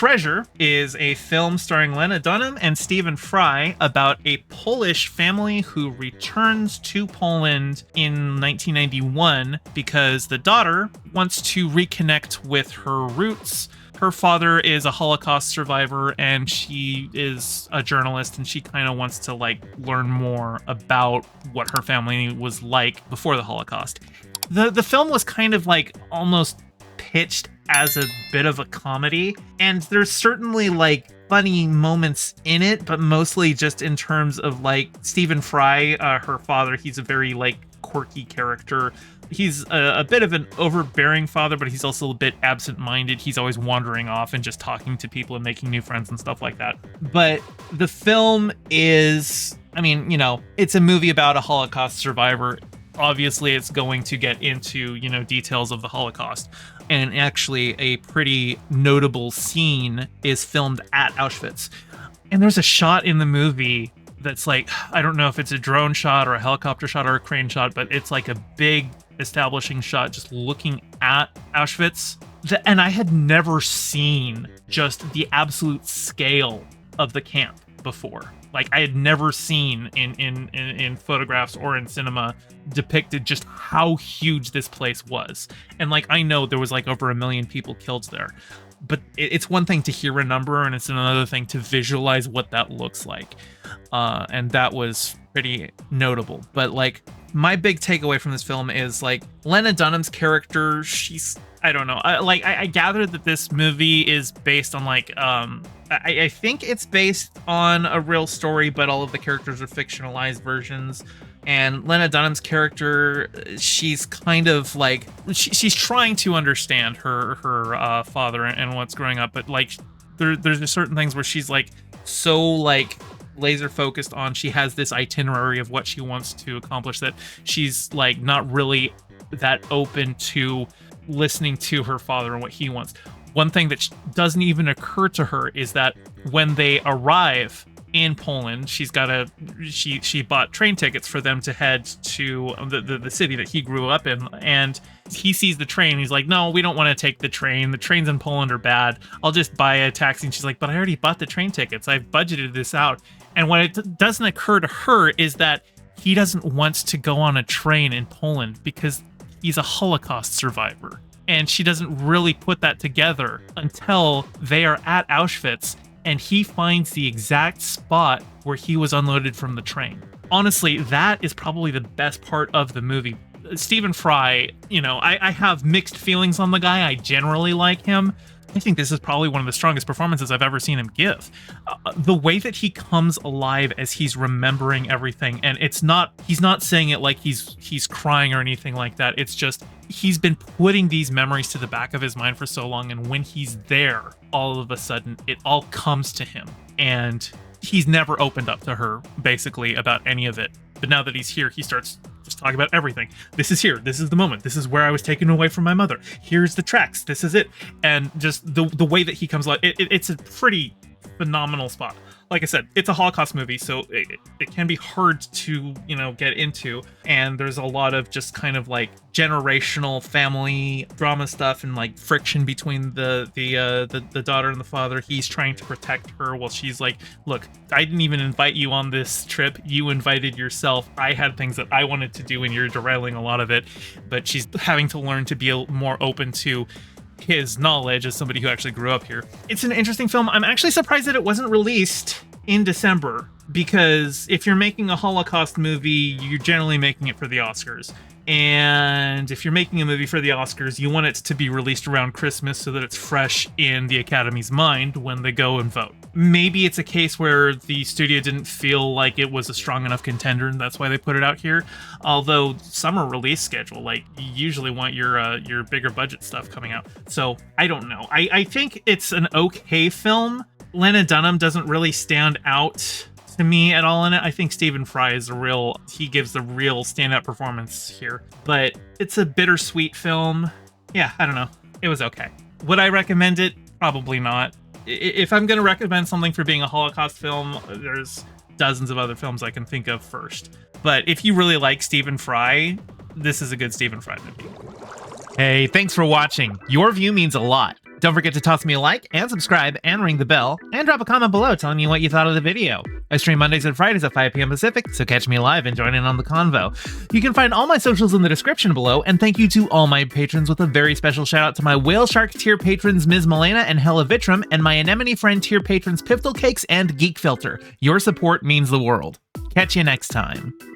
Treasure is a film starring Lena Dunham and Stephen Fry about a Polish family who returns to Poland in 1991 because the daughter wants to reconnect with her roots. Her father is a Holocaust survivor and she is a journalist, and she kind of wants to learn more about what her family was like before the Holocaust. The film was kind of almost pitched as a bit of a comedy, and there's certainly funny moments in it, but mostly just in terms of Stephen Fry, her father. He's a very quirky character. He's a bit of an overbearing father, but he's also a bit absent-minded. He's always wandering off and just talking to people and making new friends and stuff like that. But the film is, it's a movie about a Holocaust survivor. Obviously, it's going to get into, details of the Holocaust. And actually, a pretty notable scene is filmed at Auschwitz. And there's a shot in the movie that's I don't know if it's a drone shot or a helicopter shot or a crane shot, but it's a big establishing shot just looking at Auschwitz. And I had never seen just the absolute scale of the camp before. I had never seen in photographs or in cinema depicted just how huge this place was. And I know there was over 1 million people killed there, but it's one thing to hear a number and it's another thing to visualize what that looks like. And that was pretty notable. But my big takeaway from this film is Lena Dunham's character. She's, I don't know. I gather that this movie is based on I think it's based on a real story, but all of the characters are fictionalized versions. And Lena Dunham's character, she's kind of she's trying to understand her father and what's growing up, but there's certain things where she's so laser focused on, she has this itinerary of what she wants to accomplish that she's not really that open to listening to her father and what he wants. One thing that doesn't even occur to her is that when they arrive in Poland, she bought train tickets for them to head to the city that he grew up in, and he sees the train. He's like, no, we don't want to take the train. The trains in Poland are bad. I'll just buy a taxi. And she's like, but I already bought the train tickets. I've budgeted this out. And what it doesn't occur to her is that he doesn't want to go on a train in Poland because he's a Holocaust survivor. And she doesn't really put that together until they are at Auschwitz and he finds the exact spot where he was unloaded from the train. Honestly, that is probably the best part of the movie. Stephen Fry, I have mixed feelings on the guy. I generally like him. I think this is probably one of the strongest performances I've ever seen him give. The way that he comes alive as he's remembering everything, and he's not saying it like he's crying or anything like that. It's just he's been putting these memories to the back of his mind for so long, and when he's there, all of a sudden it all comes to him, and he's never opened up to her basically about any of it. But now that he's here, he starts just talking about everything. This is here. This is the moment. This is where I was taken away from my mother. Here's the tracks. This is it. And just the way that he comes alive, it's a pretty phenomenal spot. Like I said, it's a Holocaust movie, so it can be hard to, get into. And there's a lot of just kind of generational family drama stuff and friction between the daughter and the father. He's trying to protect her while she's like, look, I didn't even invite you on this trip. You invited yourself. I had things that I wanted to do and you're derailing a lot of it. But she's having to learn to be more open to his knowledge as somebody who actually grew up here. It's an interesting film. I'm actually surprised that it wasn't released in December, because if you're making a Holocaust movie, you're generally making it for the Oscars. And if you're making a movie for the Oscars, you want it to be released around Christmas so that it's fresh in the Academy's mind when they go and vote. Maybe it's a case where the studio didn't feel like it was a strong enough contender, and that's why they put it out here. Although summer release schedule, you usually want your bigger budget stuff coming out. So I don't know. I think it's an okay film. Lena Dunham doesn't really stand out to me at all in it. I think Stephen Fry is he gives the real standout performance here. But it's a bittersweet film. Yeah, I don't know. It was okay. Would I recommend it? Probably not. If I'm going to recommend something for being a Holocaust film, there's dozens of other films I can think of first. But if you really like Stephen Fry, this is a good Stephen Fry movie. Hey, thanks for watching. Your view means a lot. Don't forget to toss me a like and subscribe and ring the bell and drop a comment below telling me what you thought of the video. I stream Mondays and Fridays at 5 p.m. Pacific, so catch me live and join in on the convo. You can find all my socials in the description below, and thank you to all my patrons with a very special shout out to my Whale Shark tier patrons Ms. Milena and Hella Vitrum, and my Anemone Friend tier patrons Piftle Cakes and Geek Filter. Your support means the world. Catch you next time.